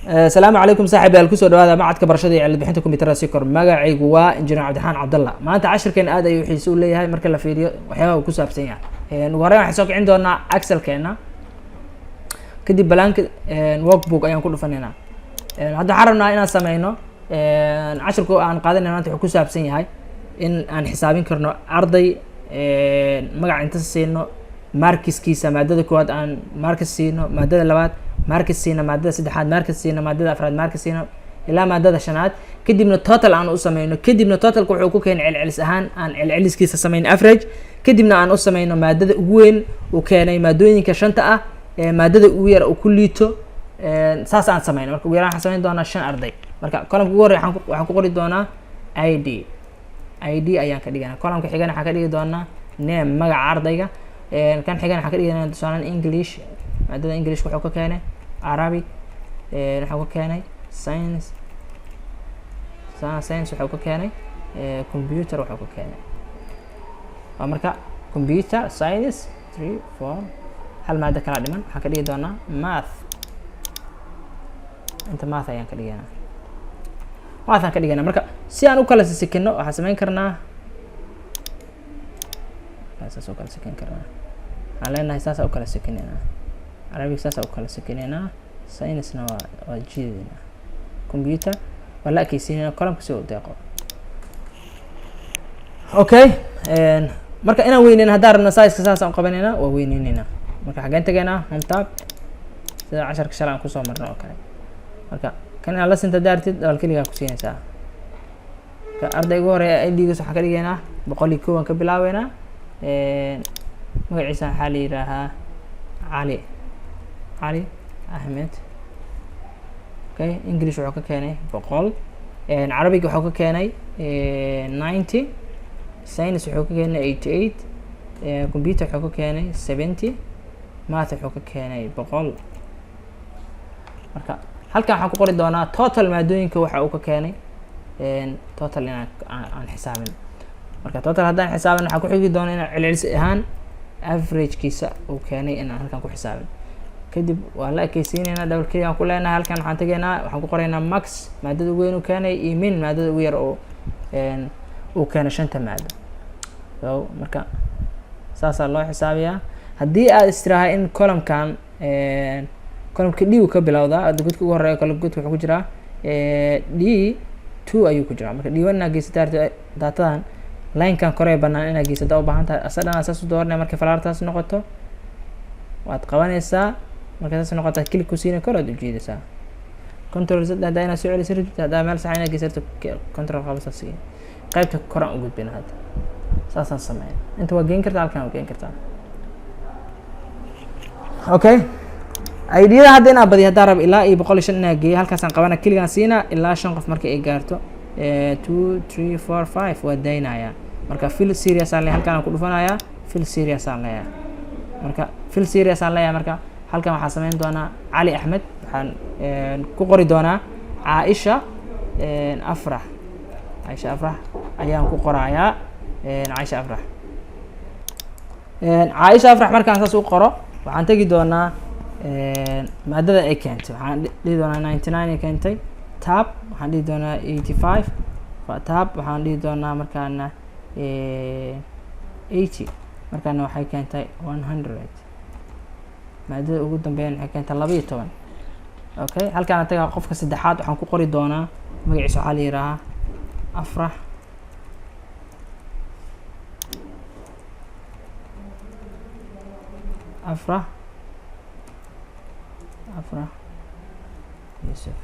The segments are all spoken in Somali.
السلام عليكم صاحب الكسر هذا معك برشدي على بحنت كمبيوتر سيكر مقعي جوا إنجنير عبد الحان عبد الله ما أنت عشر كان هذا يحسون لي هاي مركل فيديو وحياه وكسر بسيان ورايا حسوق عندنا أكسل كنا كدي بلانك ورك بوك أيام كله فنينا هذا حرمنا إنا سمعنا عشر كو عن قادنا أنت كسر بسيان هاي إن عن حسابين كرنا عرضي مقع أنت سينو ماركس كيسة مادة كواد عن ماركس سينو مادة لبات ماركس سينا مادة سدحات ماركس سينا مادة أفراد ماركس سينا إلى مادة شنات كدي من التوتال عن أسمينه كدي من التوتال كوحكو كان علس أهان عن علس كيسة سمين أفرج كدي من عن أسمينه مادة وين وكان مادوين كشنطة مادة وير وكليته ساس عن سمينه مركب ويران حسمين دونا شن أرضي مركب كلام كوري حنكو قولي دونا ID أيان كديجنا كلام كحجنا حكدي دونا نام مجا عرضيجا كان حجنا حكدي أنا دونا إنجليش مادة إنجليش وحكو كانه عربي وحكو كانه ساينس وحكو كانه كمبيوتر وحكو كانه أمريكا كمبيوتر ساينس 3 4 هل مادة كلا دمان حكدي دونا ماث أنت ماث أيان كديجنا ماث كديجنا أمريكا سيان وكلا سكنه حسمين كرنا أساس وكلا سكن كرنا علينا أساس وكلا سكننا عربي ساسا وكلا سكننا ساينسنا وجيدنا كمبيوتر ولا كيسينا كلام كسو دقيقة اوكي marka ina weyneen hadarna size saas aan qabanayna waa weyneenina marka xagaan tagayna home tab sida 10 shalaan ku soo marno oo kale marka kana la sinta daartid dal kaliya ku siinaysa ka ardaygu hore ID-ga waxa ka dhigaynaa 101 ka bilaawayna magaciisa xali raha علي أحمد okay English وحكا كاني بقول عربي وحكا كاني 90 ساينس وحكا كاني 88 كمبيوتر وحكا كاني 70 ماث وحكا كاني بقول marka halkan waxaan ku qori doonaa total maadooyinka waxa uu ka keenay total aan xisaabin marka total haddaan xisaabin waxa ku xigi doonaa in celcelis ahaan average kiisa uu keenay in aan halkan ku xisaabin kadib waa la ekaysiinayna double key aan ku leenahay halkan waxaan tageynaa waxaan ku qoraynaa max maadada weyn uu keenay iyo min maadada ugu yar oo uu keenay shanta maado so marka saas loo xisaabiyaa haddii aad istiraahay in column-kan column-ka D uu ka bilowdaa godka ugu horeeya kala godka wuxuu ku jiraa D2 ayuu ku jiraa marka D1 na geysataa datadan line-kan korey banaan inaad geysata u baahan tahay asadana saas u dooranay markay falaartaas noqoto waad qabanaysaa markaas noqota click ku siinay kor aad u jeedaysaa control z hadaa inaad soo celiso hadaa meel sax inaad geysato control qabasa si qaybta kor aan u gudbin hadda saasaan sameeyay inta waa geen kartaa halkan waa geen kartaa okay idea hadda inaad badiyo hadaa rab ilaa 105 inaad geeyo halkaasaan qabana kiligaan siina ilaa 5 qof markay ay gaarto 2 3 4 5 waa daynaya marka fill serious aan halkan aan ku dhufanayaa fill serious aan leeyahay marka fill serious aan leeyahay marka halkan waxaan sameyn doonaa Ali Ahmed waxaan ku qori doonaa Aisha Afrah ayaan ku qorayaa Aisha Afrah markaan saas u qoro waxaan tagi doonaa maadada ay keentay waxaan dhihi doonaa 99 ay keentay tab waxaan dhihi doonaa 85 tab waxaan dhihi doonaa markaana 80 markaana waxay keentay 100 maadada ugu dambeeyay waxay keentay 12 okay halkaan taga qofka saddexaad waxaan ku qori doonaa magaciisa waxa la yiraahdaa Afrah Yusuf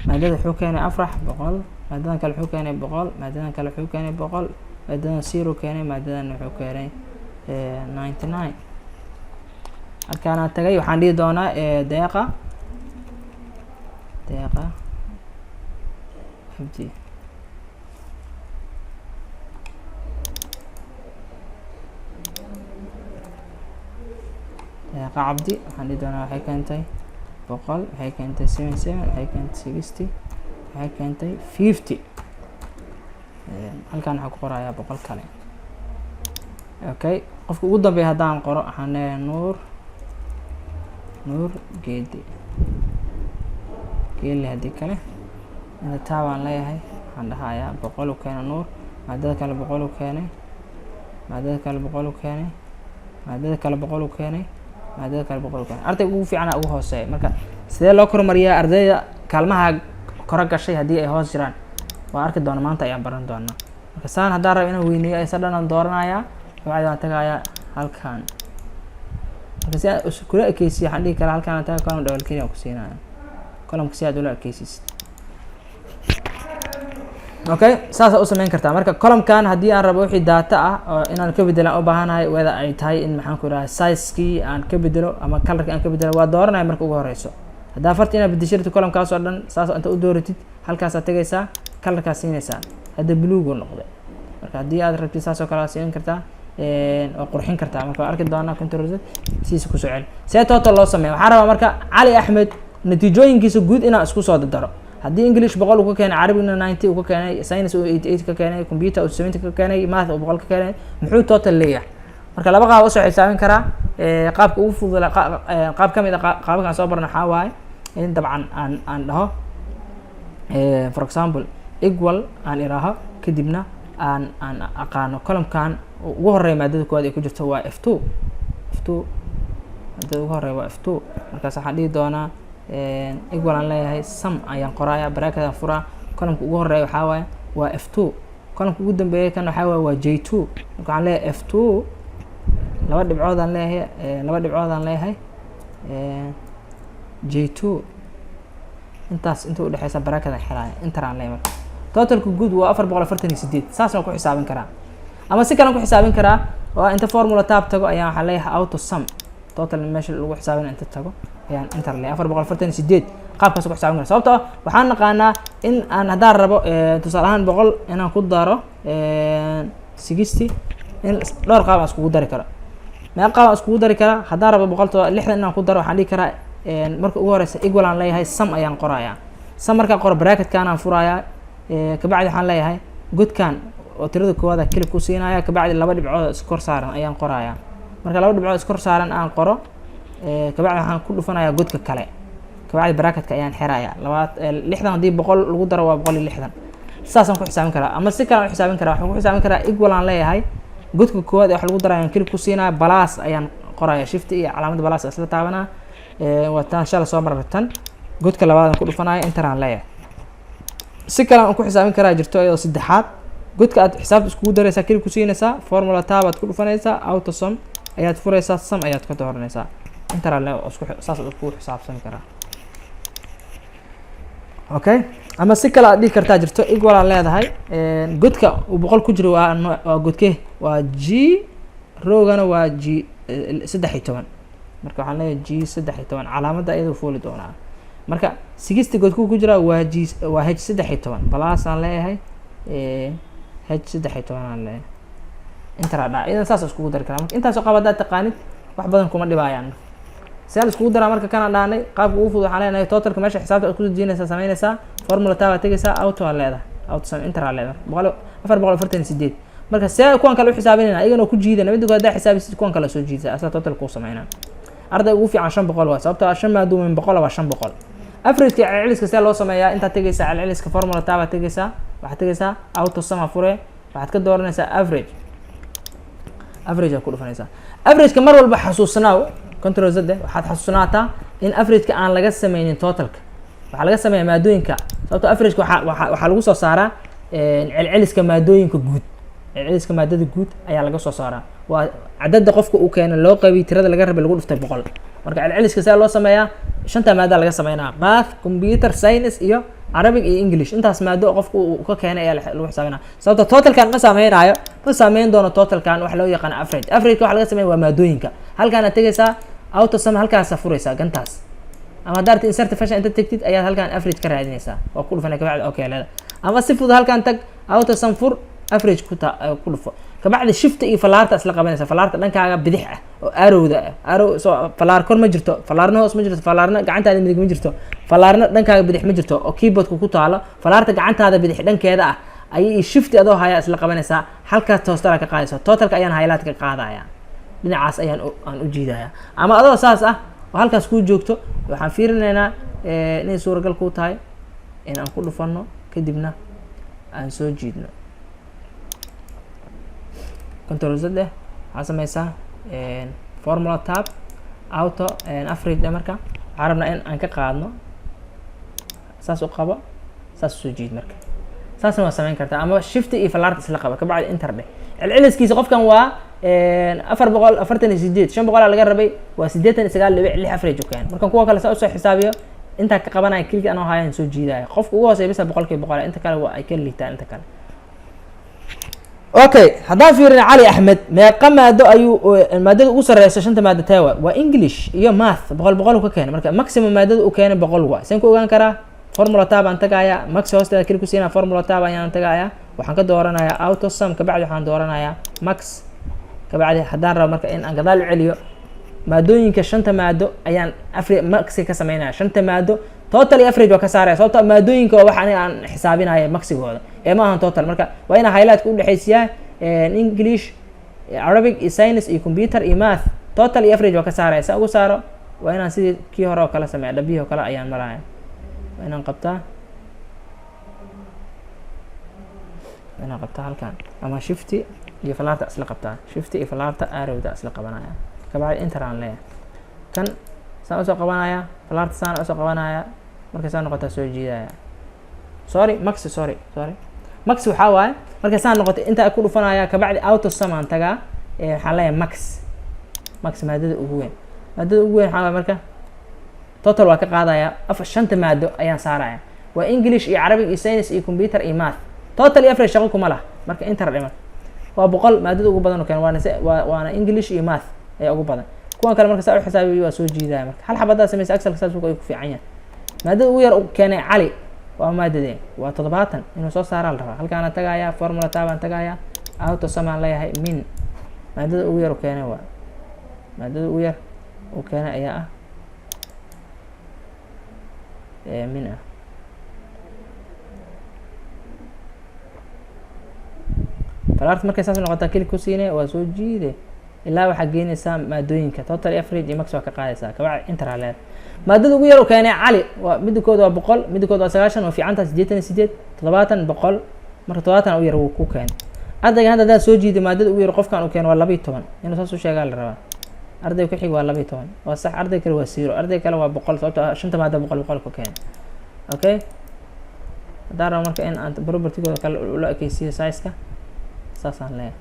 maadada wuxuu keenay Afrah 100 maadadan kale wuxuu keenay 100 maadadan kale wuxuu keenay 100 maadadan 0 keenay maadadan wuxuu keenay 99 halkaan aan tagay waxaan dhihi doonaa deeqa xabdi deeqa cabdi waxaan dhihi doonaa waxay keentay 100 waxay keentay 77 waxay keentay 60 waxay keentay 50 halkaan waxaan ku qorayaa 100 kale okay qofka ugu dambeeya haddaan qoro waxaan leeyahay nuur geedi geeli haddii kale inta taa baan leeyahay waxaan dhahayaa boqol u keena nuur maadada kale boqol u keenay maadada kale boqol u keenay maadada kale boqol u keenay maadada kale boqol u keenay ardayga ugu fiicana ugu hooseeya marka sidee loo kormariyaa ardayda kaalmaha kora gashay haddii ay hoos jiraan waa arki doona maanta ayaan baran doonaa marka saan haddaan rabo inaan weyneeyo aysa dhan aan dooranayaa dabacdi waan tagayaa halkan marka si aan kula ekeysiyo waxaan dhihi karaa halkaan aan taga column double keliya ku siinaya columnka si aad ula ekeysiisid okay saasa u sameyn kartaa marka columnkan haddii aan rabo wixii data ah oo inaan ka bedelaan u baahanahay whether ay tahay in maxaan ku idhaha sizekii aan ka bedelo ama colorkii aan ka bedelo waa dooranaya marka ugu horeyso haddaa farta inaad bedeshirto columnkaas oo dhan saas inta u dooratid halkaasaad tegaysaa colorkaa siinaysaa hadda bluegu noqday marka haddii aad rabtid saas oo kale aad siin kartaa waa qurxin kartaa marka waa arki doonaa control z sidiisa kusoo celi see total loo sameeya waxaan rabaa marka cali axmed natiijooyinkiisa guud inaan isku soo dardaro haddii english 100 uu ka keenay carabina 90 uu ka keenay science uu 88 ka keenay computer uu 70 ka keenay math uu 100 ka keenay muxuu total leeyahay marka laba qaab oo soo xisaabin karaa qaabka ugu fudud qaab kamid ah qaabkan soo barna waxa waaye in dabcan aan dhaho for example equal aan iraaho kadibna aan aqaano columnkan ugu horeeya maadada koowaad ee ku jirto waa f2 maadada ugu horeeya waa f2 markaas waxaan dhihi doonaa equal aan leeyahay sum ayaan qorayaa bracket aan furaa columnka ugu horeeya waxaa waaye waa f2 columnka ugu dambeeya kan waxaa waaye waa j2 marka waxaan leeyahay f2 laba dhibcood aan leeyahay j2 intaas inta u dhexeysa bracket aan xiraaya enter aan leeyahay marka totalka guud waa 448 saas aan ku xisaabin karaa ama si kale aan ku xisaabin karaa oo inta formula tab tago ayaan waxaan leeyahay auto sum total meesha lagu xisaabin inta tago ayaan enter leeyahay 448 qaabkaas ku xisaabin karaa sababtoo waxaan naqaanaa in aan haddaan rabo tusaale ahaan 100 inaan ku daro 60 in dhowr qaab aan iskugu dari karo meel qaab aan iskugu dari karaa haddaan rabo 160 inaan ku daro waxaan dhihi karaa marka ugu horeysa equal aan leeyahay sum ayaan qorayaa sum markaan qoro bracketkan aan furayaa kabacdi waxaan leeyahay godkan oo tirada koowaad ah click ku siinaya kabacdi laba dhibcood iskor saaran ayaan qorayaa marka laba dhibcood iskor saaran aan qoro kabacdi waxaan ku dhufanayaa godka kale kabacdi bracketka ayaan xirayaa 60 haddii 100 lagu daro waa 160 saasaan ku xisaabin karaa ama si kale aan xisaabin karaa waxaan ku xisaabin karaa equal aan leeyahay godka koowaad ee wax lagu darayaan click ku siinaya plus ayaan qorayaa shift iyo calaamadda plus isla taabanaa waa tan shala soo marartan godka labaad aan ku dhufanaya enter aan leeyahay si kale aan ku xisaabin karaa jirto iyadoo saddexaad godka aad xisaabta iskugu daraysaa click ku siinaysaa formula tab aad ku dhufanaysaa auto sum ayaad furaysaa sum ayaad ka dooranaysaa enter aan leeyahay isku saas aad ku xisaabsan karaa okay ama si kale aad dhigi kartaa jirto equal aan leedahay godka uu 100 ku jiro waa godkee waa g rowgana waa g 13 marka waxaan leeyahay g 13 calaamadda iyadoo fuuli doonaa marka 60 godku ku jira waa h 13 plus aan leeyahay h 13 aan leeyahay inta raada idan saas iskugu dari karaa marka intaas oo qaab hadaad taqaanid wax badan kuma dhibayaan si aan iskugu daraa marka kana dhaanay qaabka ugu fudud waxaan leenahay totalka meesha xisaabta ku dejinaysaa sameynaysaa formula tab tagaysaa auto aan leedahay auto sum enter aan leedahay 448 marka si kuwan kale u xisaabinayna iyagana ku jiidana mid go'da xisaabisid kuwan kale soo jiidaysa asla total ku sameynaa arday ugu fiican 500 waa sababtoo ah 5 maaduu min 100 waa 500 average celceliska see loo sameeyaa inta tagaysaa celceliska formula tab tagaysaa waxaad tagaysaa auto sum fure waxaad ka dooranaysaa average aad ku dhufanaysaa average-ka mar walba xasuusnaaw control z waxaad xasuusnaataa in average-ka aan laga sameynin totalka waxa laga sameeyaa maadooyinka sababtoo average-ka waxa lagu soo saaraa celceliska maadooyinka guud celceliska maadada guud ayaa laga soo saaraa waa cadada qofka uu keenay loo qaybiyay tirada laga rabay lagu dhuftay 100 marka celceliska saa loo sameeyaa shanta maada laga sameeynaa math computer science iyo Arabic iyo English intaas maado qofku uu ka keenay ayaa lagu xisaabinaa sababta totalkan ma sameeynayo ma sameeyn doono totalkan wax loo yaqaan average waxa laga sameeyaa waa maadooyinka halkaan aad tagaysaa auto sum halkaas furaysaa gantaas ama daarta insert function inta tagtid ayaa halkaan average ka raadinaysaa waa ku dhufanay kabacdi okay leeda ama si fudud halkaan tag auto sum fur average ku dhufo kabacdi shift iyo falaarta isla qabanaysa falaarta dhankaaga bidix ah oo arrowda arrow soo falaar kor ma jirto falaarna hoos ma jirto falaarna gacantaada midig ma jirto falaarna dhankaaga bidix ma jirto oo keyboardku ku taalo falaarta gacantaada bidix dhankeeda ah ayay shift adoo haya isla qabanaysaa halkaas toostara ka qaadayso totalka ayaan highlight ka qaadaya dhinacaas ayaan u jiidaya ama adoo saas ah oo halkaas kuu joogto waxaan fiirinaynaa inay suuragal kuu tahay in aan ku dhufano kadibna aan soo jiidno control z waxaa sameysaa formula tab auto average marka waxaan rabnaa in aan ka qaadno saas u qabo saas soo jiid marka saasna waa sameyn kartaa ama shift iyo falaarta isla qaba kabacdi enter dheh celceliskiisa qofkan waa 448 500 laga rabay waa 89.6 average u keen markan kuwa kale saa usoo xisaabiyo intaa ka qabanaya kiliga anoo hayaan soo jiidaya qofka ugu hooseeya bisa 100% inta kale waa ay ka liitaan inta kale okay haddaan fiirina cali axmed meeqa maado ayuu maadada ugu sareysa shanta maado tawa waa english iyo math boqol ka keenay marka maximum maadada uu keenay 100 waa saan ku ogaan karaa formula tab aan tagaaya max hoosteeda kali ku siinaa formula tab ayaan tagaaya waxaan ka dooranayaa auto sum kabacdi waxaan dooranayaa max kabacdi haddaan rabo marka in aan gadaal u celiyo maadooyinka shanta maado ayaan max ka sameynaya shanta maado total average waa ka saaraya sababtoo maadooyinka waa waxa aan xisaabinaya maxigooda ee ma ahan total marka waa ina highlight ku dhaxaysiyaa english arabic science iyo computer iyo math total average waa ka saaraya sa ugu saaro waa inaan sidii kii hore oo kala sameeyo dhabihi oo kale ayaan maraya waa inaan qabtaa halkan ama shifty iyo falaarta isla qabtaa shifty iyo falaarta arrowda isla qabanaya kabacdi enter aan leeyahay kan saan usoo qabanaya falaarta saan usoo qabanaya markay saan noqota soo jiidaya max waxaa waaye markay saan noqota inta ku dhufanaya kabacdi auto sum aan tagaa waxaan leeyahay max maadada ugu weyn waxaa waaye marka total waa ka qaadaya shanta maado ayaan saaraya waa english iyo arabic iyo science iyo computer iyo math total average shaqo kuma laha marka inter dhiman waa 100 maadada ugu badan oo keen waana english iyo math ayaa ugu badan kuwan kale marka saa u xisaabiyo waa soo jiidaya marka hal xabada sameeyay excel saas uu ku fiican yahay maadada ugu yar uu keenay cali waa maadadeen waa 70 inuu soo saaro la rabaa halkaan tagaaya formula tab aan tagaaya auto sum aan leeyahay min maadada ugu yar uu keenay waa maadada ugu yar uu keenay ayaa min falaart markay saas noqotaa kili ku siinay waa soo jiide ilaa waxaa geynaysaa maadooyinka total average iyo max waa ka qaadaysaa kabacdi inter haleed maadada ugu yar oo keenay cali waa midkood waa 100 midkood waa 90 waa fiican tahay 88 70 100 marka 70 u yar uu ku keenay ardayga hadda soo jiiday maadada ugu yar qofkan uu keenay waa 12 inuu saas u sheegaa la rabaa ardayga ku xig waa 12 waa sax arday kale waa 0 arday kale waa 100 sababtoo shanta maado 100 ku keenay okay hadaan marka in aan property-gooda kale ula ekaysiyo size-ka saasaan leeyahay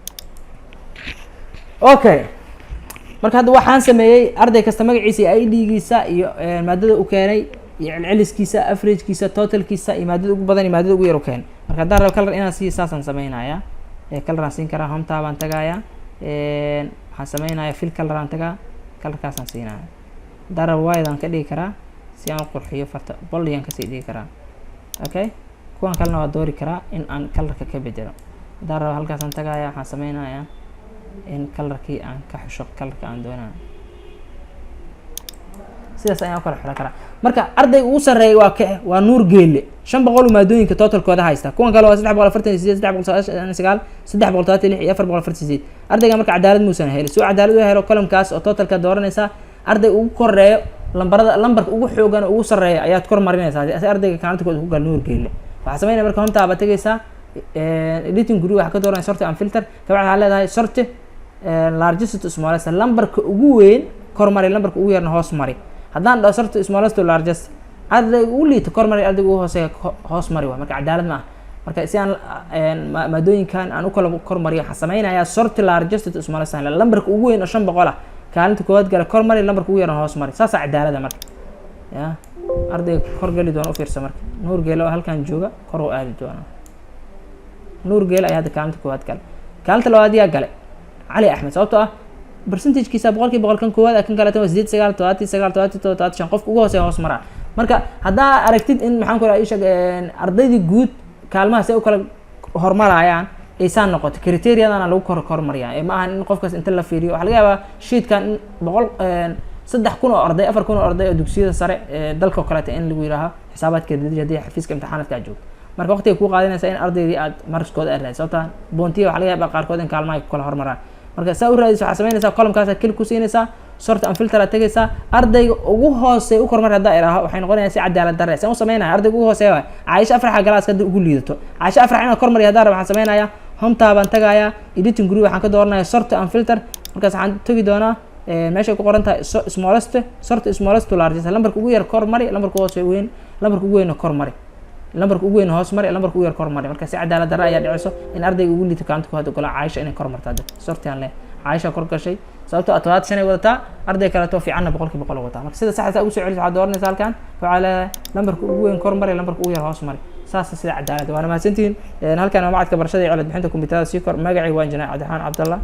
okay marka hadda waxaan sameeyay arday kasta magaciisa iyo ID-giisa iyo maadada uu keenay iyo celceliskiisa average-kiisa totalkiisa iyo maadada ugu badan iyo maadada ugu yar uu keenay marka hadaan rabo color inaan siiyo saasaan sameynaya color aan siin karaa home tab aan tagaaya waxaan sameynaya fill color aan tagaa colorkaasaan siinaya hadaan rabo wide aan ka dhigi karaa si aan u qurxiyo farta bold ayaan kasii dhigi karaa okay kuwan kalena waa doori karaa in aan colorka ka bedelo hadaan rabo halkaasaan tagaaya waxaan sameynaya in colorkii aan ka xusho colorka aan doonayo sidaas ayaan u kala xulan karaa marka ardayga ugu sarreeya waa nuur geelle 500 maadooyinka totalkooda haysta kuwan kale waa 348 399 336 iyo 448 ardayga marka cadaalad muusan helin soo cadaalad u helo columnkaas oo totalka dooranaysa arday ugu koreeyo lambarka ugu xoogan ugu sarreeya ayaad kor marinaysaa si ardayga kaalintooda ku gal nuur geelle waxa sameynaa marka home tab tagaysaa editing group waxa ka dooranaysa sort and filter kabacdi waxaa leedahay sort largest to smallest lambarka ugu weyn kor mari lambarka ugu yarna hoos mari haddaan dhaho sort smallest to largest ardayga ugu liito kor mari ardayga ugu hooseeya hoos mari waa marka cadaalad ma aha marka si aan maadooyinkan aan u kala kor mariyo waxaan sameynayaa sort largest to smallest lambarka ugu weyn oo 500 ah kaalinta koowaad gala kor mari lambarka ugu yarna hoos mari saasaa cadaalada marka ya ardayga kor gali doona u fiirsa marka nuur geelo oo halkan jooga kor u aadi doona nuur geelo ayaa hadda kaalinta koowaad gala kaalinta labaad yaa gale cali axmed sababtoo ah percentagekiisa 100% kan koowaad kan kale 89 qofka ugu hooseeya hoos maraa marka haddaa aragtid in maxaan ku raayay ardaydii guud kaalmahaas ay u kala hormarayaan aysan noqoto criteria-dana lagu kormariyaa ee ma aha in qofkaas inta la fiiriyo waxa laga yaabaa sheet-kan 3,000 oo arday 4,000 oo arday oo dugsiyada sare dalka kale in lagu yiraaho xisaabaadka hadii xafiiska imtixaanaadka joogto marka waqtiga ku qaadanaysa in ardaydii aad marskooda arday sababta boontiga waxa laga yaabaa qaarkood in kaalmaha ku kala hormaraan marka saa u raadis waxaa samaynaysaa columnkaas kili ku siinaysaa sort and filter aad tegaysaa ardayga ugu hooseeya u kormar haddaa iraaho waxay noqonaysaa si cadaalad darre saan u samaynaya ardayga ugu hooseeya Caaisha Afrax galaaska ugu liidato Caaisha Afrax inaan kormar haddaa rabo waxaan samaynayaa home tab aan tagayaa editing group waxaan ka dooranayaa sort and filter markaas waxaan tagi doonaa meesha ku qoran tahay smallest sort smallest to largest lambarka ugu yar kormari lambarka hoose weyn lambarka ugu weyn kormari lambarka ugu weyn hoos mari lambarka ugu yar kormari marka si cadaalad darre ayaa dhiciso in ardayga ugu liito kaanta ku hado gola Caaisha inay kormarto hadda sortiyan leh Caaisha kor gashay sababtoo ah 25 ay wadataa arday kale to fiicanna 100% wadataa marka sida saxda ugu soo celiso waxaad dooranaysaa halkan facala lambarka ugu weyn kormari lambarka ugu yar hoos mari saas sida cadaalad waana mahadsantiin halkan waa macadka barashada iyo cilad bixinta kombiyuutarada Sikor magacaygu waa Injineer Cabdiraxmaan Cabdalla